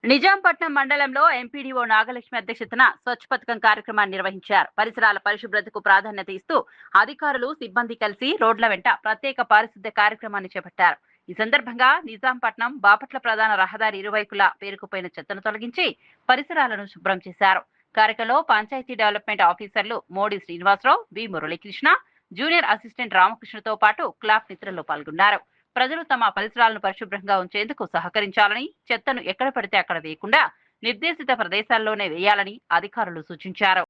నిజాంపట్నం మండలంలో ఎంపీడీఓ నాగలక్ష్మి అధ్యక్షతన స్వచ్ఛ పథకం కార్యక్రమాన్ని నిర్వహించారు. పరిసరాల పరిశుభ్రతకు ప్రాధాన్యత ఇస్తూ అధికారులు, సిబ్బంది కలిసి రోడ్ల వెంట ప్రత్యేక పారిశుద్ధ్య కార్యక్రమాన్ని చేపట్టారు. ఈ సందర్భంగా నిజాంపట్నం బాపట్ల ప్రధాన రహదారి ఇరువైపులా పేరుకుపోయిన చెత్తను తొలగించి పరిసరాలను శుభ్రం చేశారు. కార్యక్రమంలో పంచాయతీ డెవలప్మెంట్ ఆఫీసర్లు Modi Srinivasarao, B Muralikrishna, junior assistant రామకృష్ణతో పాటు క్లాప్ మిత్రులు పాల్గొన్నారు. ప్రజలు తమ పరిసరాలను పరిశుభ్రంగా ఉంచేందుకు సహకరించాలని, చెత్తను ఎక్కడ పడితే అక్కడ వేయకుండా నిర్దేశిత ప్రదేశాల్లోనే వేయాలని అధికారులు సూచించారు.